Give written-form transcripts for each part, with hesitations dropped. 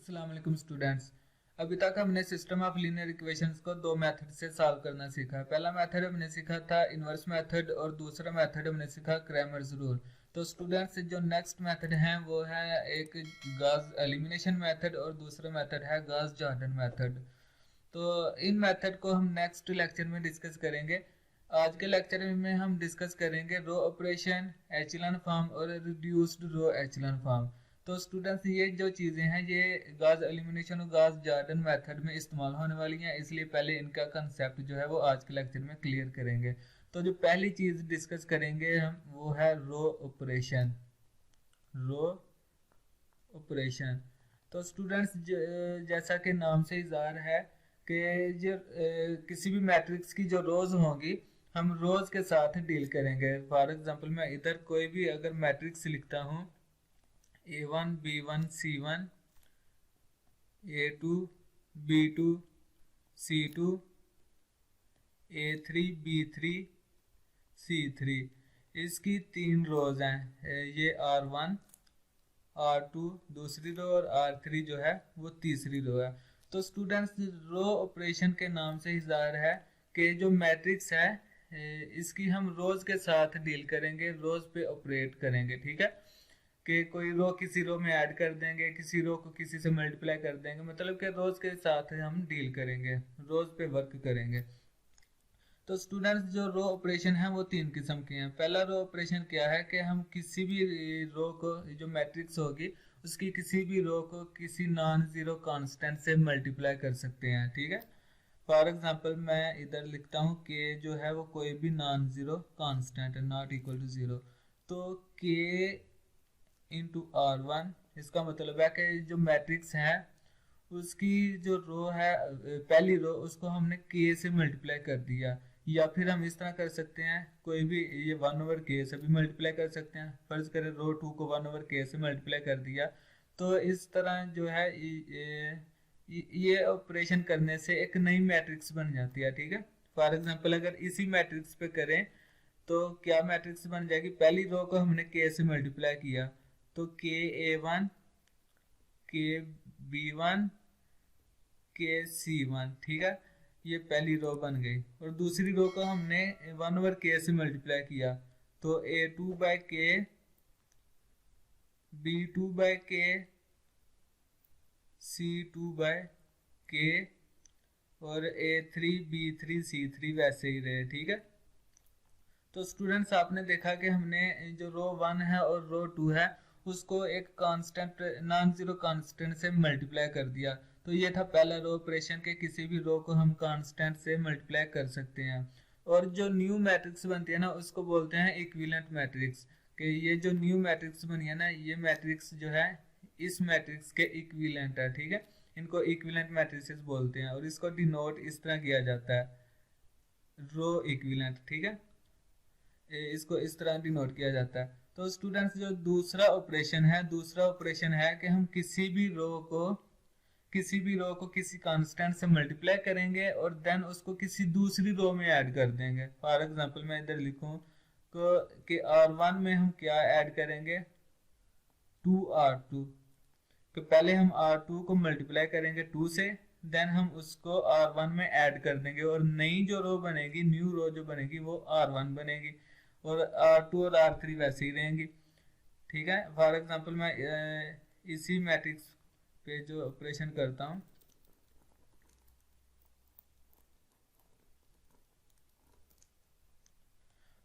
अस्सलाम वालेकुम स्टूडेंट्स। अभी तक हमने सिस्टम ऑफ लीनियर इक्वेशंस को दो मेथड से सॉल्व करना सीखा। पहला मेथड हमने सीखा था इनवर्स मेथड और दूसरा मेथड हमने सीखा क्रैमर्स रूल। तो स्टूडेंट्स जो नेक्स्ट मेथड है वो है एक गॉस एलिमिनेशन मेथड और दूसरा मेथड है गॉस जॉर्डन मेथड। तो इन मेथड को हम नेक्स्ट लेक्चर में डिस्कस करेंगे। आज के लेक्चर में हम डिस्कस करेंगे रो ऑपरेशन, एचेलॉन फॉर्म और रिड्यूस्ड रो एचेलॉन फॉर्म। तो स्टूडेंट्स ये जो चीज़ें हैं ये गॉस एलिमिनेशन और गॉस जॉर्डन मेथड में इस्तेमाल होने वाली हैं, इसलिए पहले इनका कंसेप्ट जो है वो आज के लेक्चर में क्लियर करेंगे। तो जो पहली चीज़ डिस्कस करेंगे हम वो है रो ऑपरेशन। रो ऑपरेशन तो स्टूडेंट्स जैसा कि नाम से ही ज़ाहिर है कि जो किसी भी मैट्रिक्स की जो रोज होंगी हम रोज के साथ डील करेंगे। फॉर एग्जांपल मैं इधर कोई भी अगर मैट्रिक्स लिखता हूँ A1 B1 C1 A2 B2 C2 A3 B3 C3, इसकी तीन रोज हैं। ये R1 R2 दूसरी रो और R3 जो है वो तीसरी रो है। तो स्टूडेंट्स रो ऑपरेशन के नाम से ही जाहिर है कि जो मैट्रिक्स है इसकी हम रोज के साथ डील करेंगे, रोज पे ऑपरेट करेंगे। ठीक है कि कोई रो किसी रो में ऐड कर देंगे, किसी रो को किसी से मल्टीप्लाई कर देंगे, मतलब कि रोज के साथ हम डील करेंगे, रोज पे वर्क करेंगे। तो स्टूडेंट्स जो रो ऑपरेशन है वो तीन किस्म के हैं। पहला रो ऑपरेशन क्या है कि हम किसी भी रो को, जो मैट्रिक्स होगी उसकी किसी भी रो को किसी नॉन जीरो कांस्टेंट से मल्टीप्लाई कर सकते हैं। ठीक है, फॉर एग्जांपल मैं इधर लिखता हूँ के जो है वो कोई भी नॉन जीरो कांस्टेंट है, नॉट इक्वल टू जीरो। तो के इंटू R1, इसका मतलब है कि जो मैट्रिक्स है उसकी जो रो है पहली रो उसको हमने के से मल्टीप्लाई कर दिया। या फिर हम इस तरह कर सकते हैं, कोई भी ये 1/k से भी मल्टीप्लाई कर सकते हैं। फर्ज करें रो 2 को 1/k से मल्टीप्लाई कर दिया, तो इस तरह जो है ये ऑपरेशन करने से एक नई मैट्रिक्स बन जाती है। ठीक है, फॉर एग्जांपल अगर इसी मैट्रिक्स पे करें तो क्या मैट्रिक्स बन जाएगी, पहली रो को हमने के से मल्टीप्लाई किया तो KA1 KB1 KC1। ठीक है, ये पहली रो बन गई। और दूसरी रो को हमने 1/k से मल्टीप्लाई किया तो A2/k B2/k C2/k और A3 B3 C3 वैसे ही रहे। ठीक है, तो स्टूडेंट्स आपने देखा कि हमने जो रो 1 है और रो 2 है उसको एक कांस्टेंट नॉन जीरो कांस्टेंट से मल्टीप्लाई कर दिया। तो ये था पहला रो ऑपरेशन के किसी भी रो को हम कांस्टेंट से मल्टीप्लाई कर सकते हैं। और जो न्यू मैट्रिक्स बनती है ना उसको बोलते हैं इक्विवेलेंट मैट्रिक्स। कि ये जो न्यू मैट्रिक्स बनी है ना ये मैट्रिक्स जो है इस मैट्रिक्स के इक्विवेलेंट है। ठीक है, इनको इक्विवेलेंट मैट्रिसेस बोलते हैं और इसको डिनोट इस तरह किया जाता है, रो इक्विवेलेंट। ठीक है, इसको इस तरह डिनोट किया जाता है। तो स्टूडेंट्स जो दूसरा ऑपरेशन है कि हम किसी भी रो को किसी कांस्टेंट से मल्टीप्लाई करेंगे और देन उसको किसी दूसरी रो में ऐड कर देंगे। फॉर एग्जांपल मैं इधर लिखूं तो कि R1 में हम क्या ऐड करेंगे 2R2। तो पहले हम R2 को मल्टीप्लाई करेंगे 2 से, देन हम उसको R1 में ऐड कर देंगे और नई जो रो बनेगी, न्यू रो जो बनेगी वो R1 बनेगी और R2 और R3 वैसे ही रहेंगी। ठीक है, फॉर एग्जांपल मैं इसी मैट्रिक्स पे जो ऑपरेशन करता हूँ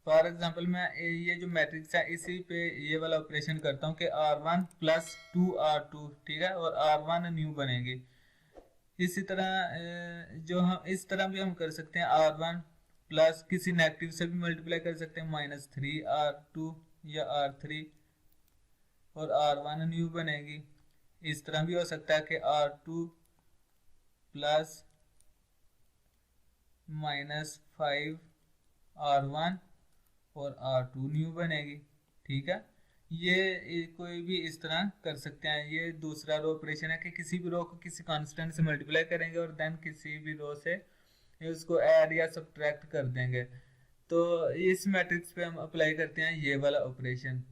फॉर एग्जांपल मैं ये जो मैट्रिक्स है इसी पे ये वाला ऑपरेशन करता हूँ कि R1 प्लस 2R2। ठीक है, और R1 न्यू बनेगी। इसी तरह जो हम इस तरह भी हम कर सकते हैं, R1 प्लस किसी नेगेटिव से भी मल्टीप्लाई कर सकते हैं -3R2 या R3 और R1 न्यू बनेगी। इस तरह भी हो सकता है कि R2 प्लस -5R1 और R2 न्यू बनेगी। ठीक है, ये कोई भी इस तरह कर सकते हैं। ये दूसरा रो ऑपरेशन है कि किसी भी रो को किसी कांस्टेंट से मल्टीप्लाई करेंगे और देन किसी भी रो से उसको ऐड या सब्ट्रैक्ट कर देंगे। तो इस मैट्रिक्स पे हम अप्लाई करते हैं ये वाला ऑपरेशन।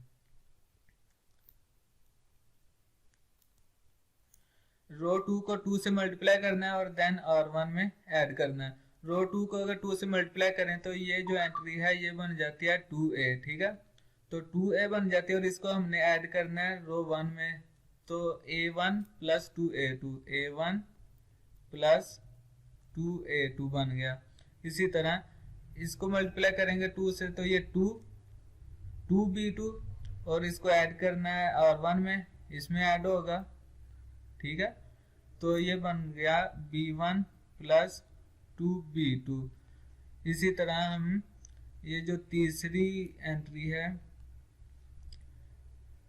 रो 2 को 2 से मल्टीप्लाई करना है और देन R1 में ऐड करना है। रो 2 को अगर 2 से मल्टीप्लाई करें तो ये जो एंट्री है ये बन जाती है 2A, ठीक है। तो 2A बन जाती है और इसको हमने ऐड करना है रो 1 में, तो A1 plus 2A2, A1 plus 2A2 बन गया। इसी तरह इसको मल्टीप्लाई करेंगे 2 से तो ये 2B2 और इसको ऐड करना है R1 में, इसमें ऐड होगा, ठीक है। तो ये बन गया B1 प्लस 2B2। इसी तरह हम ये जो तीसरी एंट्री है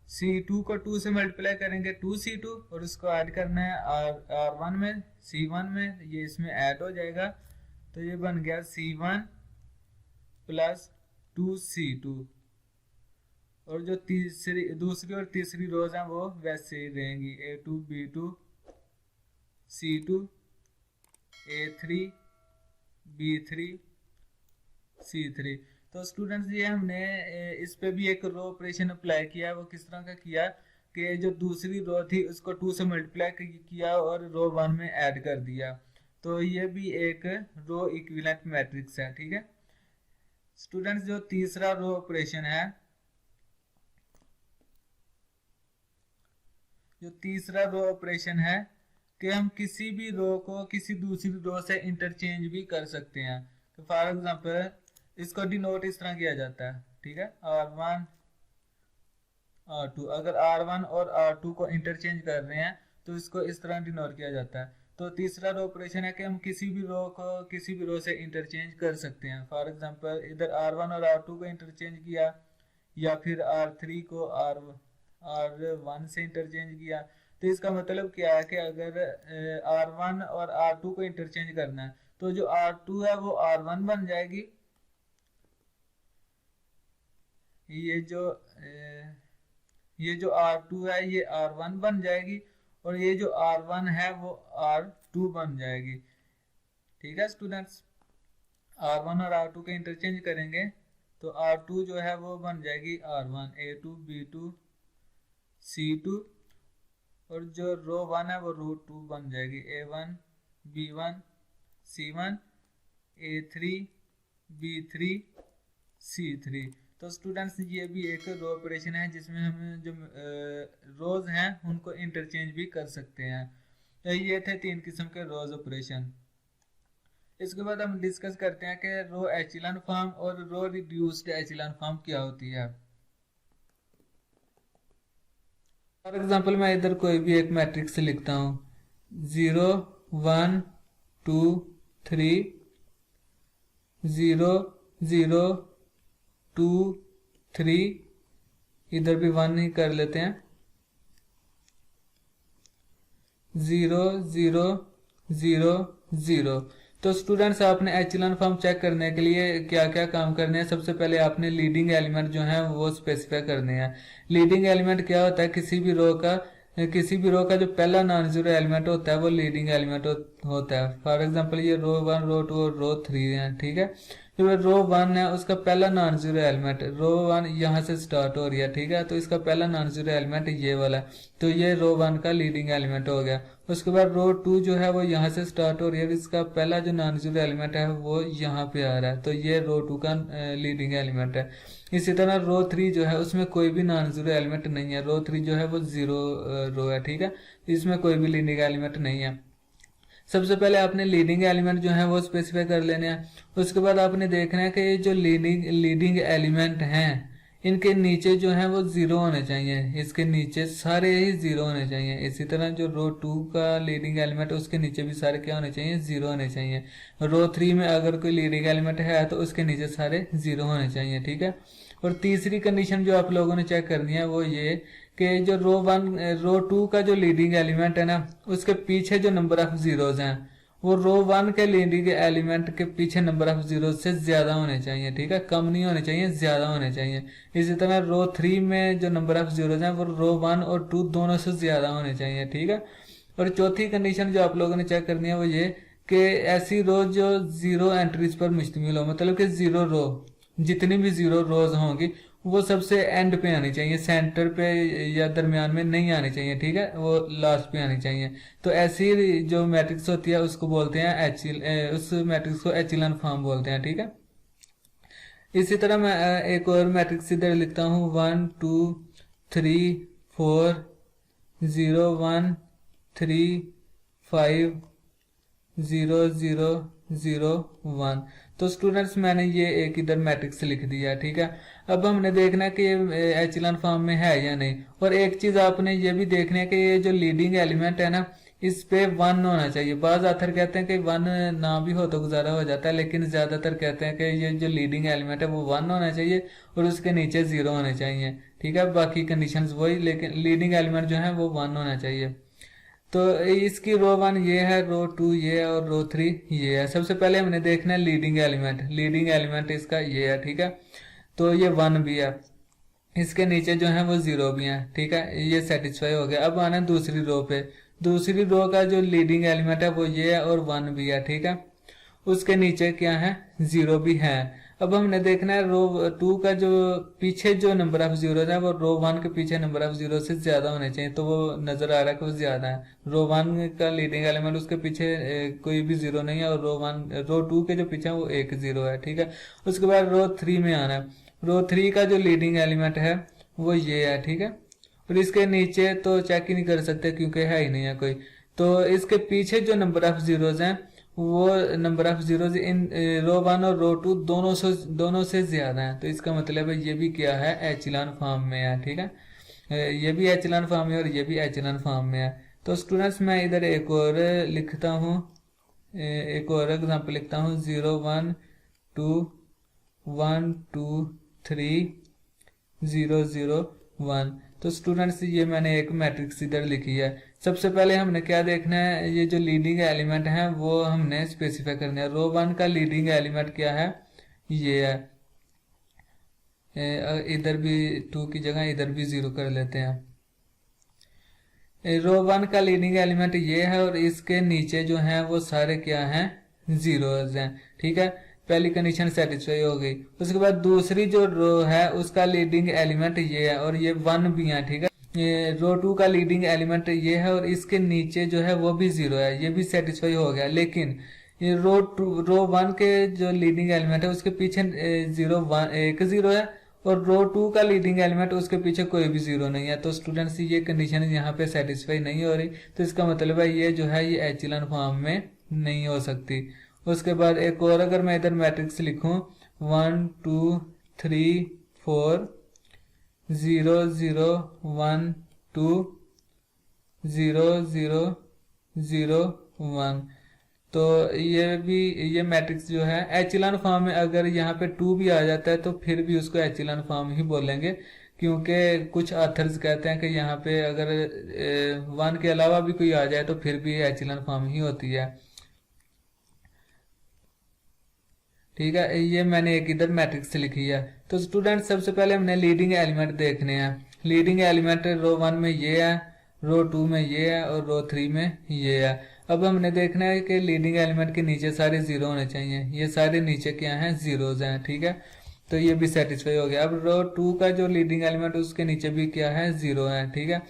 C2 को 2 से मल्टीप्लाई करेंगे 2C2 और इसको ऐड करना है R1 में, C1 में, ये इसमें ऐड हो जाएगा। तो ये बन गया C1 प्लस 2C2 और जो दूसरी और तीसरी रोज हैं वो वैसे ही रहेंगी, A2 B2 C2 A3 B3 C3। तो स्टूडेंट्स ये हमने इस पे भी एक रो ऑपरेशन अप्लाई किया है। वो किस तरह का किया कि जो दूसरी रो थी उसको 2 से मल्टीप्लाई किया और रो 1 में ऐड कर दिया। तो ये भी एक रो इक्विवेलेंट मैट्रिक्स है, ठीक है स्टूडेंट्स। जो तीसरा रो ऑपरेशन है, जो तीसरा रो ऑपरेशन है कि हम किसी भी रो को किसी दूसरी रो से इंटरचेंज भी कर सकते हैं। तो फॉर एग्जांपल इसको डिनोट इस तरह किया जाता है, ठीक है, R1 R2। अगर R1 और R2 को इंटरचेंज कर रहे हैं तो इसको इस तरह डिनोट किया जाता है। तो तीसरा रो ऑपरेशन है कि हम किसी भी रो को किसी भी रो से इंटरचेंज कर सकते हैं। फॉर एग्जांपल इधर R1 और R2 को इंटरचेंज किया या फिर R3 को R1 से इंटरचेंज किया। तो इसका मतलब क्या है कि अगर R1 और R2 को इंटरचेंज करना है तो जो R2 है वो R1 बन जाएगी, ये जो R2 है ये R1 बन जाएगी और ये जो R1 है वो R2 बन जाएगी, ठीक है स्टूडेंट्स। R1 और R2 के इंटरचेंज करेंगे तो R2 जो है वो बन जाएगी R1 A2 B2 C2 और जो रो 1 है वो रो 2 बन जाएगी A1 B1 C1 A3 B3 C3। तो स्टूडेंट्स ये भी एक रो ऑपरेशन है जिसमें हम जो रोज हैं उनको इंटरचेंज भी कर सकते हैं। तो ये थे 3 किस्म के रोज ऑपरेशन। इसके बाद हम डिस्कस करते हैं कि रो एचेलॉन फॉर्म और रो रिड्यूस्ड एचेलॉन फॉर्म क्या होती है। फॉर एग्जांपल मैं इधर कोई भी एक मैट्रिक्स लिखता हूँ 0 1 2 3 0 0 2 3, इधर भी 1 ही कर लेते हैं 0 0 0 0। तो स्टूडेंट्स आपने एचेलॉन फॉर्म चेक करने के लिए क्या क्या काम करने हैं। सबसे पहले आपने लीडिंग एलिमेंट जो है वो स्पेसिफाई करने हैं। लीडिंग एलिमेंट क्या होता है, किसी भी रो का जो पहला नॉन जीरो एलिमेंट होता है वो लीडिंग एलिमेंट होता है। फॉर एग्जांपल ये रो 1 रो 2 और रो 3 है, ठीक है। जो रो 1 है उसका पहला नॉन जीरो एलिमेंट, रो 1 यहाँ से स्टार्ट हो रही है, ठीक है, तो इसका पहला नॉन जीरो एलिमेंट ये वाला है, तो ये रो 1 का लीडिंग एलिमेंट हो गया। उसके बाद रो 2 जो है वो यहाँ से स्टार्ट हो रही है, इसका पहला जो नॉन जीरो एलिमेंट है वो यहाँ पे आ रहा है, तो ये रो 2 का लीडिंग एलिमेंट है। इसी तरह रो 3 जो है उसमें कोई भी नॉन जीरो एलिमेंट नहीं है, रो 3 जो है वो जीरो रो है, ठीक है, इसमें कोई भी लीडिंग एलिमेंट नहीं है। सबसे पहले आपने लीडिंग एलिमेंट जो है वो स्पेसिफाई कर लेने हैं। उसके बाद आपने देखना है कि ये जो लीडिंग एलिमेंट हैं इनके नीचे जो है वो जीरो होने चाहिए, इसके नीचे सारे ही जीरो होने चाहिए। इसी तरह जो रो 2 का लीडिंग एलिमेंट है उसके नीचे भी सारे क्या होने चाहिए, जीरो होने चाहिए। रो 3 में अगर कोई लीडिंग एलिमेंट है तो उसके नीचे सारे जीरो होने चाहिए, ठीक है। और तीसरी कंडीशन जो आप लोगों ने चेक करनी है वो ये कि जो रो 2 का जो लीडिंग एलिमेंट है ना उसके पीछे जो नंबर ऑफ जीरोज हैं वो रो 1 के लीडिंग एलिमेंट के पीछे नंबर ऑफ जीरोज से ज्यादा होने चाहिए, ठीक है, कम नहीं होने चाहिए, ज्यादा होने चाहिए। इसी तरह रो 3 में जो नंबर ऑफ जीरोज हैं वो रो 1 और 2 दोनों से ज्यादा होने चाहिए, ठीक है। और चौथी कंडीशन जो आप लोगों ने चेक करनी है वो ये कि ऐसी रो जो जीरो एंट्रीज पर मुश्तमिल हो, मतलब कि जीरो रो, जितनी भी जीरो रोज होंगी वो सबसे एंड पे आनी चाहिए, सेंटर पे या दरमियान में नहीं आनी चाहिए, ठीक है, वो लास्ट पे आनी चाहिए। तो ऐसी जो मैट्रिक्स होती है उसको बोलते हैं उस मैट्रिक्स को एचिलन फॉर्म बोलते हैं, ठीक है। इसी तरह मैं एक और मैट्रिक्स इधर लिखता हूँ 1 2 3 4 0 1 3 5 0 0 0 1। तो स्टूडेंट्स मैंने ये एक इधर मैट्रिक्स लिख दिया, ठीक है। अब हमने देखना है कि ये एचिलन फॉर्म में है या नहीं। और एक चीज आपने ये भी देखना है कि ये जो लीडिंग एलिमेंट है ना, इस पे 1 होना चाहिए। बाज आथर कहते हैं कि 1 ना भी हो तो गुजारा हो जाता है, लेकिन ज्यादातर कहते हैं कि ये जो लीडिंग एलिमेंट है वो 1 होना चाहिए और उसके नीचे 0 होने चाहिए, ठीक है। बाकी कंडीशंस वही, लेकिन लीडिंग एलिमेंट जो है वो 1 होना चाहिए। तो इसकी रो 1 ये है, रो 2 ये है और रो 3 ये है। सबसे पहले हमने देखना है लीडिंग एलिमेंट। लीडिंग एलिमेंट इसका ये है, ठीक है। तो ये 1 भी है, इसके नीचे जो है वो 0 भी है, ठीक है। ये सेटिस्फाई हो गया। अब आना है दूसरी रो पे। दूसरी रो का जो लीडिंग एलिमेंट है वो ये है और 1 भी है, ठीक है। उसके नीचे क्या है, 0 भी है। अब हमने देखना है रो 2 का जो पीछे जो नंबर ऑफ जीरो है वो रो 1 के पीछे नंबर ऑफ जीरो से ज्यादा होने चाहिए। तो वो नजर आ रहा है कि वो ज्यादा है। रो 1 का लीडिंग एलिमेंट उसके पीछे कोई भी 0 नहीं है, और रो 2 के जो पीछे वो एक 0 है, ठीक है। उसके बाद रो 3 में आना है। रो 3 का जो लीडिंग एलिमेंट है वो ये है, ठीक है। और इसके नीचे तो चेक ही नहीं कर सकते क्योंकि है ही नहीं है कोई। तो इसके पीछे जो नंबर ऑफ जीरोज हैं वो नंबर ऑफ जीरोज इन रो 1 और रो 2 दोनों से ज्यादा है। तो इसका मतलब है ये भी क्या है, एचिलन फॉर्म में है, ठीक है। ये भी एचिलन फॉर्म में और ये भी एचिलन फॉर्म में है। तो स्टूडेंट्स मैं इधर एक और लिखता हूँ, एक और एग्जांपल लिखता हूँ 0 1 2 1 2 3 0 0 1। तो स्टूडेंट्स ये मैंने एक मैट्रिक्स इधर लिखी है। सबसे पहले हमने क्या देखना है, ये जो लीडिंग एलिमेंट है वो हमने स्पेसिफाई करना है। रो 1 का लीडिंग एलिमेंट क्या है, ये है। इधर भी 2 की जगह इधर भी 0 कर लेते हैं। रो 1 का लीडिंग एलिमेंट ये है और इसके नीचे जो है वो सारे क्या हैं, जीरोज हैं, ठीक है। पहली कंडीशन सेटिस्फाई हो गई। उसके बाद दूसरी जो रो है उसका लीडिंग एलिमेंट ये है और ये 1 भी है, ठीक है। ये रो 2 का लीडिंग एलिमेंट ये है और इसके नीचे जो है वो भी 0 है, ये भी सेटिस्फाई हो गया। लेकिन ये रो 1 के जो लीडिंग एलिमेंट है उसके पीछे 0 है और रो 2 का लीडिंग एलिमेंट उसके पीछे कोई भी 0 नहीं है। तो स्टूडेंट्स ये कंडीशन यहाँ पे सेटिस्फाई नहीं हो रही। तो इसका मतलब है ये जो है ये एचिलन फॉर्म में नहीं हो सकती। उसके बाद एक और अगर मैं इधर मैट्रिक्स लिखूं 1 2 3 4 0 0 1 2 0 0 0 1। तो ये मैट्रिक्स जो है एचिलन फॉर्म में, अगर यहाँ पे 2 भी आ जाता है तो फिर भी उसको एचिलन फॉर्म ही बोलेंगे, क्योंकि कुछ ऑथर्स कहते हैं कि यहाँ पे अगर 1 के अलावा भी कोई आ जाए तो फिर भी एचिलन फॉर्म ही होती है, ठीक है। ये मैंने एक इधर मैट्रिक्स लिखी है। तो स्टूडेंट सबसे पहले हमने लीडिंग एलिमेंट देखने हैं। लीडिंग एलिमेंट रो 1 में ये है, रो 2 में ये है और रो 3 में ये है। अब हमने देखना है कि लीडिंग एलिमेंट के नीचे सारे 0 होने चाहिए। ये सारे नीचे क्या हैं, जीरोज हैं, ठीक है। तो ये भी सेटिस्फाई हो गया। अब रो 2 का जो लीडिंग एलिमेंट उसके नीचे भी क्या है, 0 है, ठीक है।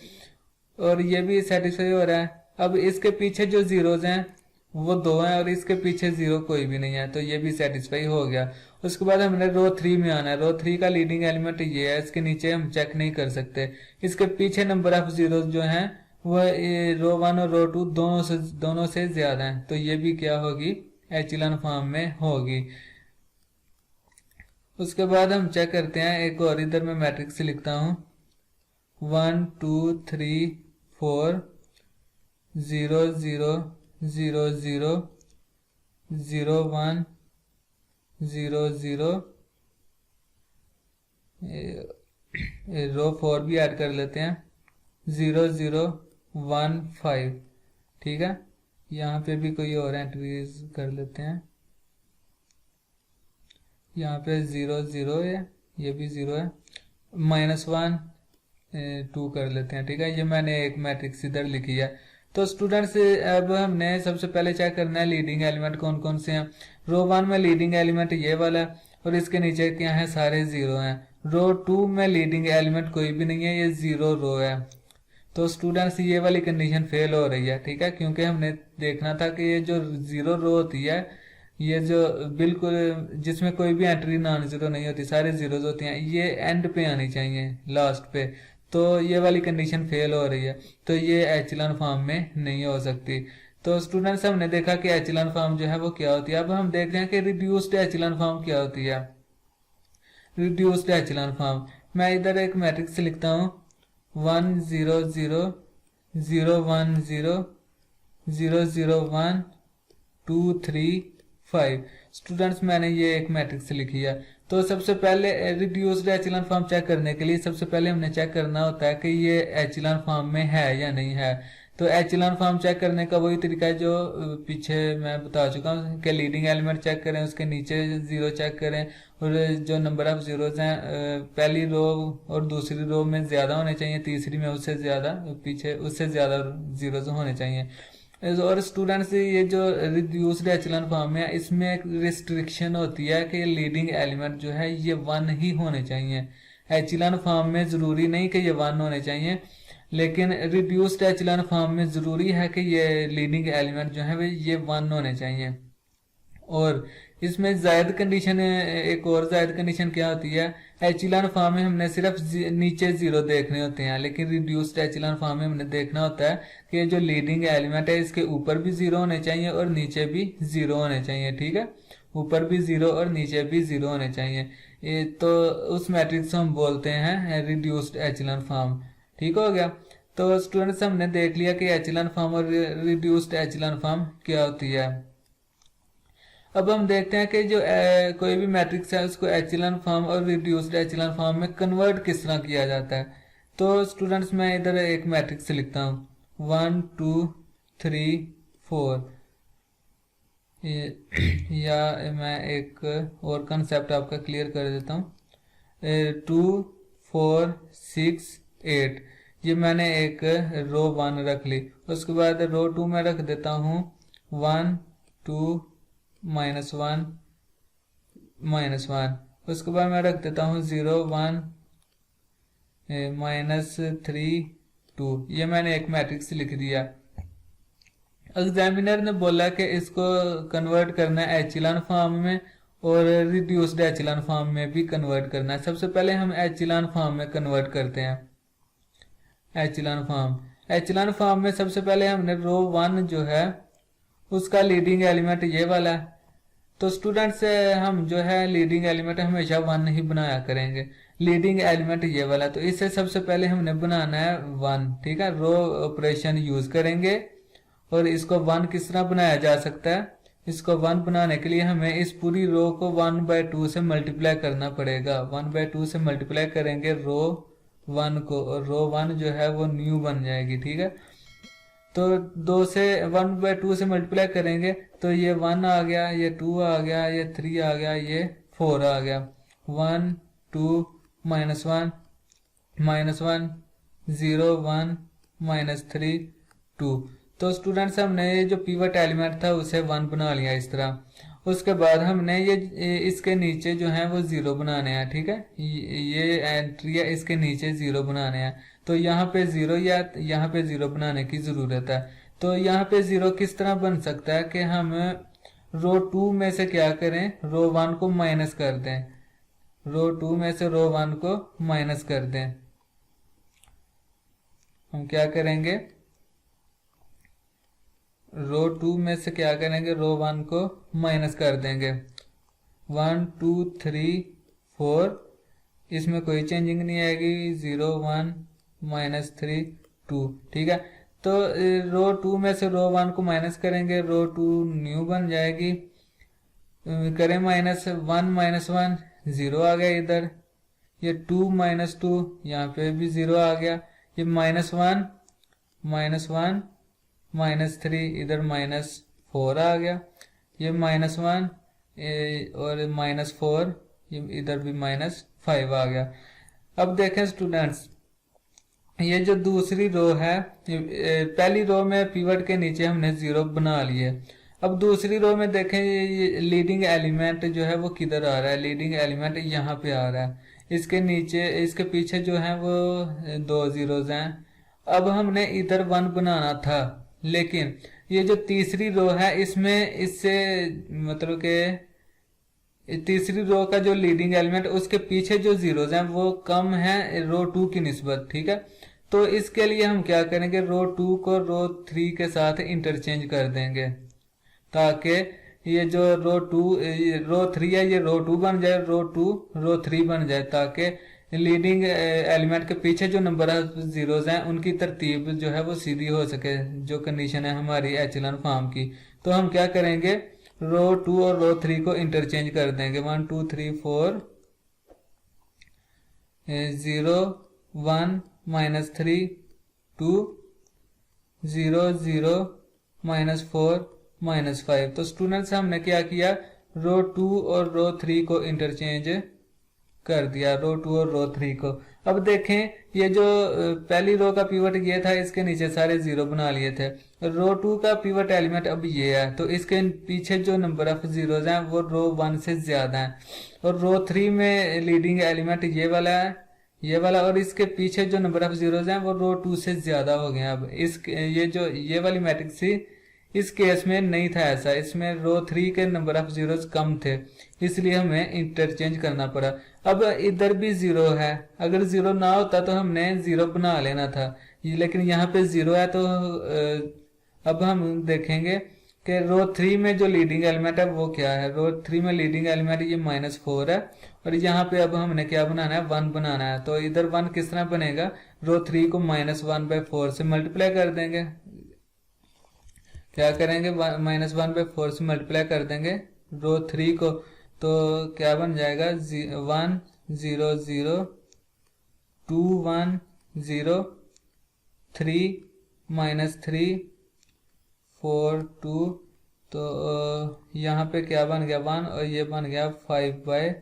और ये भी सेटिस्फाई हो रहा है। अब इसके पीछे जो जीरोज हैं वो 2 हैं और इसके पीछे 0 कोई भी नहीं है, तो ये भी सेटिस्फाई हो गया। उसके बाद हमने रो 3 में आना है। रो 3 का लीडिंग एलिमेंट ये है, इसके नीचे हम चेक नहीं कर सकते। इसके पीछे नंबर ऑफ जीरो जो हैं वो रो 1 और रो 2 दोनों से ज्यादा हैं, तो ये भी क्या होगी, एचिलन फॉर्म में होगी। उसके बाद हम चेक करते हैं, एक और इधर मैं मैट्रिक्स लिखता हूँ 1 2 3 4 0 0 0 0 0 1 0 0। रो 4 भी ऐड कर लेते हैं 0 0 1 5, ठीक है। यहाँ पे भी कोई और एंट्रीज कर लेते हैं। यहाँ पे 0 0 है, ये भी 0 है, -1 2 कर लेते हैं, ठीक है। ये मैंने एक मैट्रिक्स इधर लिखी है। तो स्टूडेंट्स अब हमने सबसे पहले चेक करना है लीडिंग एलिमेंट कौन कौन से हैं। रो 1 में लीडिंग एलिमेंट ये वाला है और इसके नीचे क्या है, सारे 0 हैं। रो 2 में लीडिंग एलिमेंट कोई भी नहीं है, ये 0 रो है। तो स्टूडेंट्स ये वाली कंडीशन फेल हो रही है, ठीक है, क्योंकि हमने देखना था कि ये जो 0 रो होती है, ये जो बिल्कुल जिसमें कोई भी एंट्री नॉन जीरो नहीं होती, सारे जीरोज होती हैं, ये एंड पे आनी चाहिए, लास्ट पे। तो ये वाली कंडीशन फेल हो रही है, तो ये एचेलॉन फॉर्म में नहीं हो सकती। तो स्टूडेंट्स हमने देखा कि एचेलॉन फॉर्म जो है वो क्या होती है। अब हम देख रहे हैं कि रिड्यूस्ड एचेलॉन फॉर्म क्या होती है। रिड्यूस्ड एचेलॉन फॉर्म, मैं इधर एक मैट्रिक्स लिखता हूँ 1 0 0 0 1 0 0 0 1 2 3 5। स्टूडेंट्स मैंने ये एक मैट्रिक्स लिखी है। तो सबसे पहले रिड्यूस्ड एचेलॉन फॉर्म चेक करने के लिए सबसे पहले हमने चेक करना होता है कि ये एचेलॉन फॉर्म में है या नहीं है। तो एचेलॉन फॉर्म चेक करने का वही तरीका है जो पीछे मैं बता चुका हूँ कि लीडिंग एलिमेंट चेक करें, उसके नीचे 0 चेक करें, और जो नंबर ऑफ जीरोज हैं पहली रो और दूसरी रो में ज़्यादा होने चाहिए, तीसरी में उससे ज़्यादा, पीछे उससे ज़्यादा जीरोज होने चाहिए। और स्टूडेंट्स ये जो रिड्यूस्ड एचेलॉन फॉर्म है, इसमें एक रिस्ट्रिक्शन होती है कि लीडिंग एलिमेंट जो है ये 1 ही होने चाहिए। एचेलॉन फॉर्म में ज़रूरी नहीं कि ये 1 होने चाहिए, लेकिन रिड्यूस्ड एचेलॉन फॉर्म में ज़रूरी है कि ये लीडिंग एलिमेंट जो है ये 1 होने चाहिए। और इसमें जायद कंडीशन, एक और जायद कंडीशन क्या होती है, एचेलॉन फॉर्म में हमने सिर्फ नीचे 0 देखने होते हैं, लेकिन रिड्यूस्ड एचेलॉन फॉर्म में हमने देखना होता है कि जो लीडिंग एलिमेंट है इसके ऊपर भी 0 होने चाहिए और नीचे भी 0 होने चाहिए, ठीक है, ऊपर भी 0 और नीचे भी 0 होने चाहिए। तो उस मैट्रिक्स को हम बोलते हैं रिड्यूस्ड एचेलॉन फॉर्म। ठीक हो गया। तो स्टूडेंट्स हमने देख लिया कि एचेलॉन फॉर्म और रिड्यूस्ड एचेलॉन फॉर्म क्या होती है। अब हम देखते हैं कि जो कोई भी मैट्रिक्स है उसको एचेलॉन फॉर्म और रिड्यूस्ड एचेलॉन फॉर्म में कन्वर्ट किस तरह किया जाता है। तो स्टूडेंट्स मैं इधर एक मैट्रिक्स लिखता हूँ 1 2 3 4, या मैं एक और कंसेप्ट आपका क्लियर कर देता हूँ 2 4 6 8। ये मैंने एक रो 1 रख ली, उसके बाद रो 2 में रख देता हूँ 1 2 -1 -1। उसके बाद मैं रख देता हूँ 0 1 -3 2। ये मैंने एक मैट्रिक्स लिख दिया। एग्जामिनर ने बोला कि इसको कन्वर्ट करना है एचेलॉन फॉर्म में और रिड्यूस्ड एचेलॉन फॉर्म में भी कन्वर्ट करना है। सबसे पहले हम एचेलॉन फॉर्म में कन्वर्ट करते हैं। एचेलॉन फॉर्म में सबसे पहले हमने रो 1 जो है उसका लीडिंग एलिमेंट ये वाला है। तो स्टूडेंट्स हम जो है लीडिंग एलिमेंट हमेशा 1 ही बनाया करेंगे। लीडिंग एलिमेंट ये वाला, तो इससे सबसे पहले हमने बनाना है 1, ठीक है, रो ऑपरेशन यूज करेंगे। और इसको 1 किस तरह बनाया जा सकता है, इसको 1 बनाने के लिए हमें इस पूरी रो को 1/2 से मल्टीप्लाई करना पड़ेगा। 1/2 से मल्टीप्लाई करेंगे रो 1 को, और रो 1 जो है वो न्यू बन जाएगी, ठीक है। तो 2 से 1/2 से मल्टीप्लाई करेंगे तो ये 1 आ गया, ये 2 आ गया, ये 3 आ गया, ये 4 आ गया। 1 2 -1 -1 0 1 -3 2। तो स्टूडेंट्स हमने ये जो पिवट एलिमेंट था उसे 1 बना लिया इस तरह। उसके बाद हमने ये इसके नीचे जो है वो 0 बनाने हैं, ठीक है, ये एंट्री है, इसके नीचे 0 बनाने हैं। तो यहाँ पे 0 या यहाँ पे 0 बनाने की ज़रूरत है। तो यहाँ पे 0 किस तरह बन सकता है कि हम रो 2 में से क्या करें, रो 1 को माइनस कर दें। रो 2 में से रो 1 को माइनस कर दें। हम क्या करेंगे, रो 2 में से क्या करेंगे, रो 1 को माइनस कर देंगे। 1 2 3 4, इसमें कोई चेंजिंग नहीं आएगी। 0 1 -3 2, ठीक है। तो रो 2 में से रो 1 को माइनस करेंगे, रो 2 न्यू बन जाएगी। करें -1 -1 0 आ गया इधर। ये 2 -2 यहाँ पे भी 0 आ गया। ये -1 -3 इधर -4 आ गया। ये -1 और -4 इधर भी -5 आ गया। अब देखें स्टूडेंट्स, ये जो दूसरी रो है, पहली रो में पिवट के नीचे हमने 0 बना लिए। अब दूसरी रो में देखें ये लीडिंग एलिमेंट जो है वो किधर आ रहा है, लीडिंग एलिमेंट यहाँ पे आ रहा है। इसके नीचे इसके पीछे जो है वो 2 जीरोज हैं। अब हमने इधर 1 बनाना था, लेकिन ये जो तीसरी रो है इसमें इससे मतलब कि तीसरी रो का जो लीडिंग एलिमेंट उसके पीछे जो जीरोज हैं वो कम है रो 2 की निस्बत, ठीक है। तो इसके लिए हम क्या करेंगे, रो 2 को रो 3 के साथ इंटरचेंज कर देंगे, ताकि ये जो रो 3 है ये रो 2 बन जाए, रो 2 रो 3 बन जाए, ताकि लीडिंग एलिमेंट के पीछे जो नंबर ऑफ जीरोज हैं उनकी तरतीब जो है वो सीधी हो सके, जो कंडीशन है हमारी एचेलॉन फॉर्म की। तो हम क्या करेंगे, रो 2 और रो 3 को इंटरचेंज कर देंगे। 1 2 3 4 0 1 -3 2 0 0 -4 -5। तो स्टूडेंट्स हमने क्या किया, रो 2 और रो 3 को इंटरचेंज कर दिया, रो 2 और रो 3 को। अब देखें ये जो पहली रो का पिवट ये था, इसके नीचे सारे जीरो बना लिए थे। रो 2 का पिवट एलिमेंट अब ये है, तो इसके पीछे जो नंबर ऑफ जीरोज हैं वो रो 1 से ज्यादा है। और रो 3 में लीडिंग एलिमेंट ये वाला है, ये वाला, और इसके पीछे जो नंबर ऑफ जीरोज हैं वो रो 2 से ज्यादा हो गए। अब इस ये वाली मैट्रिक्स थी, इस केस में नहीं था ऐसा, इसमें रो 3 के नंबर ऑफ जीरोज कम थे, इसलिए हमें इंटरचेंज करना पड़ा। अब इधर भी जीरो है, अगर जीरो ना होता तो हमने जीरो बना लेना था, लेकिन यहाँ पे जीरो है। तो अब हम देखेंगे कि रो 3 में जो लीडिंग एलिमेंट है वो क्या है। रो 3 में लीडिंग एलिमेंट ये -4 है, और यहाँ पे अब हमने क्या बनाना है, 1 बनाना है। तो इधर 1 किस तरह बनेगा, रो 3 को -1/4 से मल्टीप्लाई कर देंगे। क्या करेंगे, -1/4 से मल्टीप्लाई कर देंगे रो 3 को, तो क्या बन जाएगा, 1 0 0 2 1 0 3 -3 4 2। तो यहाँ पे क्या बन गया, 1, और ये बन गया 5/4।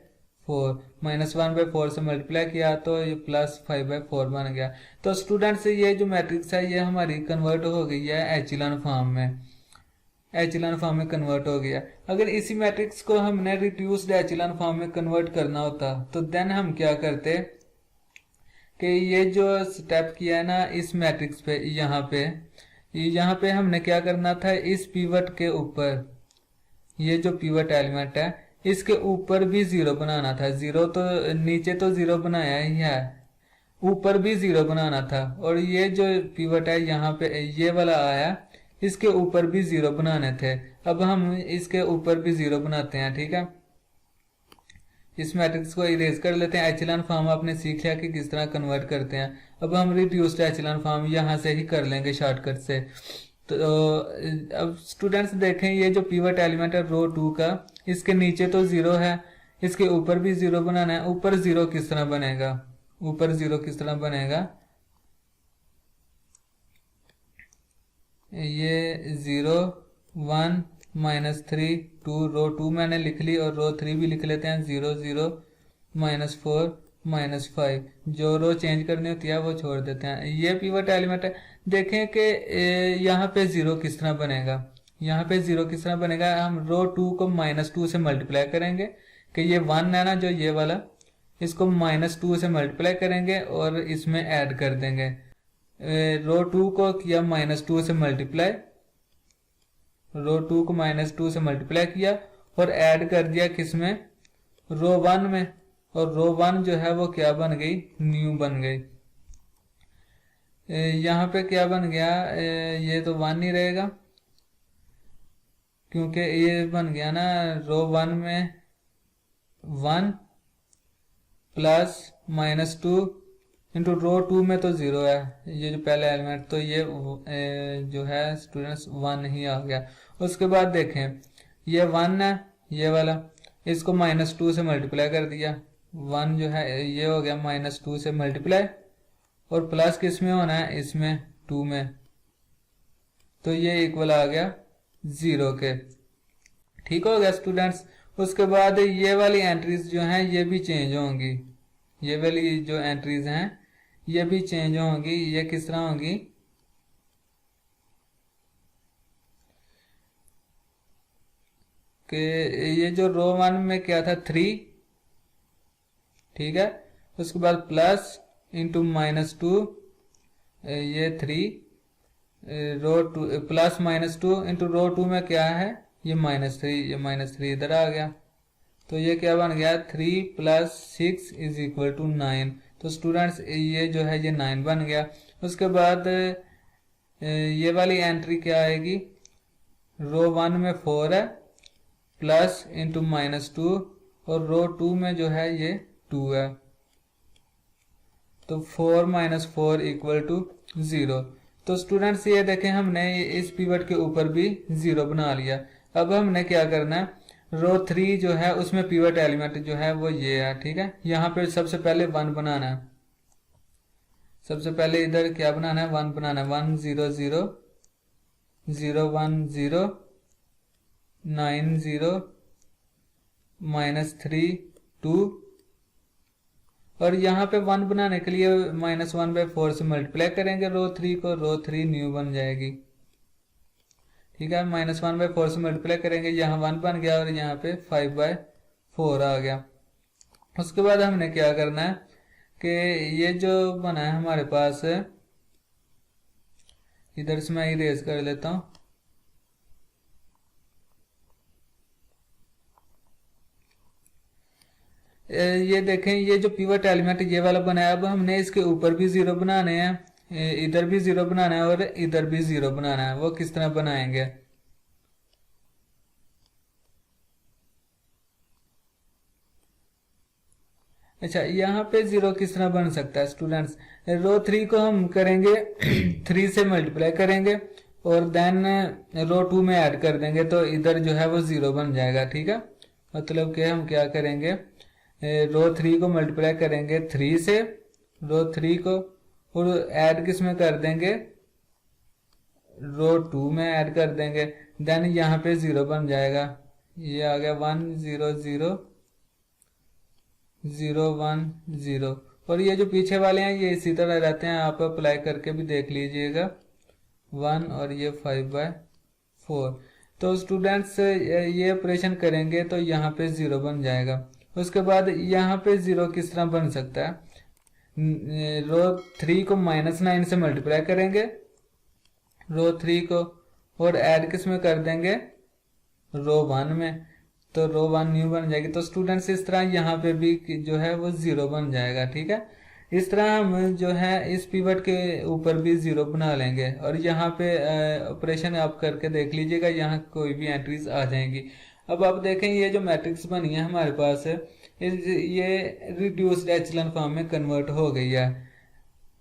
-1/4 से मल्टीप्लाई किया तो ये +5/4 बन गया। तो स्टूडेंट्स ये जो मैट्रिक्स है ये हमारी कन्वर्ट हो गई है एचेलॉन फॉर्म में, एचेलॉन फॉर्म में कन्वर्ट हो गया। अगर इसी मैट्रिक्स को हमने रिड्यूस्ड एचेलॉन फॉर्म में कन्वर्ट करना होता तो देन हम क्या करते कि ये जो स्टेप किया है ना इस मैट्रिक्स पे, यहाँ पे हमने क्या करना था, इस पिवट के ऊपर, ये जो पिवट एलिमेंट है इसके ऊपर भी जीरो बनाना था। जीरो तो नीचे तो जीरो बनाया ही है, ऊपर भी जीरो बनाना था। और ये जो पिवट है यहाँ पे ये वाला आया, इसके ऊपर भी जीरो बनाने थे। अब हम इसके ऊपर भी जीरो बनाते हैं, ठीक है। इस मैट्रिक्स को इरेज कर लेते हैं। एचेलॉन फॉर्म आपने सीख लिया कि किस तरह कन्वर्ट करते हैं। अब हम रिड्यूस्ड एचेलॉन फॉर्म यहाँ से ही कर लेंगे शॉर्टकट से। तो अब स्टूडेंट्स देखें, ये जो पिवट एलिमेंट है रो 2 का, इसके नीचे तो जीरो है, इसके ऊपर भी जीरो बनाना है। ऊपर जीरो किस तरह बनेगा, ऊपर जीरो किस तरह बनेगा, ये 0 1 -3 2, रो 2 मैंने लिख ली और रो 3 भी लिख लेते हैं, 0 0 -4 -5। जो रो चेंज करनी होती है वो छोड़ देते हैं। ये पिवट एलिमेंट है। देखें कि यहाँ पे जीरो किस तरह बनेगा, यहाँ पे जीरो किस तरह बनेगा, हम रो 2 को -2 से मल्टीप्लाई करेंगे, कि ये 1 है ना जो ये वाला, इसको -2 से मल्टीप्लाई करेंगे और इसमें ऐड कर देंगे। रो 2 को किया -2 से मल्टीप्लाई, रो 2 को -2 से मल्टीप्लाई किया और ऐड कर दिया किसमें, रो 1 में। और रो 1 जो है वो क्या बन गई, न्यू बन गई। यहाँ पे क्या बन गया, ये तो 1 ही रहेगा, क्योंकि ये बन गया ना रो 1 में 1 प्लस -2 इंटू रो 2 में तो 0 है, ये जो पहला एलिमेंट, तो ये जो है स्टूडेंट्स 1 ही आ गया। उसके बाद देखें ये 1 है ये वाला, इसको -2 से मल्टीप्लाई कर दिया, 1 जो है ये हो गया -2 से मल्टीप्लाई, और प्लस किस में होना है, इसमें 2 में, तो ये इक्वल आ गया 0 के। ठीक हो गया स्टूडेंट्स। उसके बाद ये वाली एंट्रीज जो हैं ये भी चेंज होंगी, ये वाली जो एंट्रीज हैं ये भी चेंज होंगी। ये किस तरह होंगी, कि ये जो रो 1 में क्या था 3, ठीक है, उसके बाद प्लस इंटू -2 ये 3 रो 2 प्लस -2 इंटू रो 2 में क्या है ये -3, ये -3 इधर आ गया। तो ये क्या बन गया 3 + 6 = 9। तो स्टूडेंट्स ये जो है ये 9 बन गया। उसके बाद ये वाली एंट्री क्या आएगी, रो 1 में 4 है प्लस इंटू -2 और रो 2 में जो है ये 2 है। तो 4 - 4 = 0। तो स्टूडेंट्स ये देखें हमने इस पिवट के ऊपर भी 0 बना लिया। अब हमने क्या करना है, रो 3 जो है उसमें पिवट एलिमेंट जो है वो ये है, ठीक है। यहाँ पे सबसे पहले 1 बनाना है, सबसे पहले इधर क्या बनाना है 1 बनाना है। 1 0 0 0 1 0 9 0 -3 2 और यहाँ पे 1 बनाने के लिए -1/4 से मल्टीप्लाई करेंगे रो 3 को, रो 3 न्यू बन जाएगी, ठीक है। -1/4 से मल्टीप्लाई करेंगे, यहाँ 1 बन गया और यहाँ पे 5/4 आ गया। उसके बाद हमने क्या करना है कि ये जो बना है हमारे पास, इधर से मैं इरेज कर लेता हूँ। ये देखें ये जो पिवट एलिमेंट ये वाला बनाया, अब हमने इसके ऊपर भी 0 बनाने हैं, इधर भी 0 बनाना है और इधर भी 0 बनाना है। वो किस तरह बनाएंगे, अच्छा यहाँ पे 0 किस तरह बन सकता है स्टूडेंट्स, रो 3 को हम करेंगे 3 से मल्टीप्लाई करेंगे और देन रो 2 में ऐड कर देंगे, तो इधर जो है वो 0 बन जाएगा, ठीक है। मतलब कि हम क्या करेंगे, रो 3 को मल्टीप्लाई करेंगे 3 से, रो 3 को, और ऐड किस में कर देंगे, रो 2 में ऐड कर देंगे, देन यहाँ पे 0 बन जाएगा। ये आ गया 1 0 0 0 1 0 और ये जो पीछे वाले हैं ये इसी तरह रहते हैं, आप अप्लाई करके भी देख लीजिएगा 1 और ये 5/4। तो स्टूडेंट्स ये ऑपरेशन करेंगे तो यहाँ पे 0 बन जाएगा। उसके बाद यहाँ पे 0 किस तरह बन सकता है, रो 3 को -9 से मल्टीप्लाई करेंगे रो 3 को और ऐड किस में कर देंगे, रो 1 में, तो रो 1 न्यू बन जाएगी। तो स्टूडेंट्स इस तरह यहाँ पे भी जो है वो 0 बन जाएगा, ठीक है। इस तरह हम जो है इस पिवट के ऊपर भी 0 बना लेंगे और यहाँ पे ऑपरेशन आप करके देख लीजिएगा, यहाँ कोई भी एंट्रीज आ जाएंगी। अब आप देखें ये जो मैट्रिक्स बनी है हमारे पास ये रिड्यूस्ड एचेलॉन फॉर्म में कन्वर्ट हो गई है,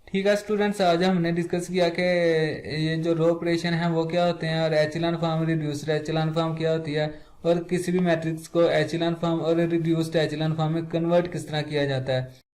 ठीक है। स्टूडेंट्स आज हमने डिस्कस किया कि ये जो रो ऑपरेशन है वो क्या होते हैं और echelon form reduced echelon form क्या होती है और किसी भी मैट्रिक्स को एचेलॉन फॉर्म और रिड्यूस्ड एचेलॉन फॉर्म में कन्वर्ट किस तरह किया जाता है।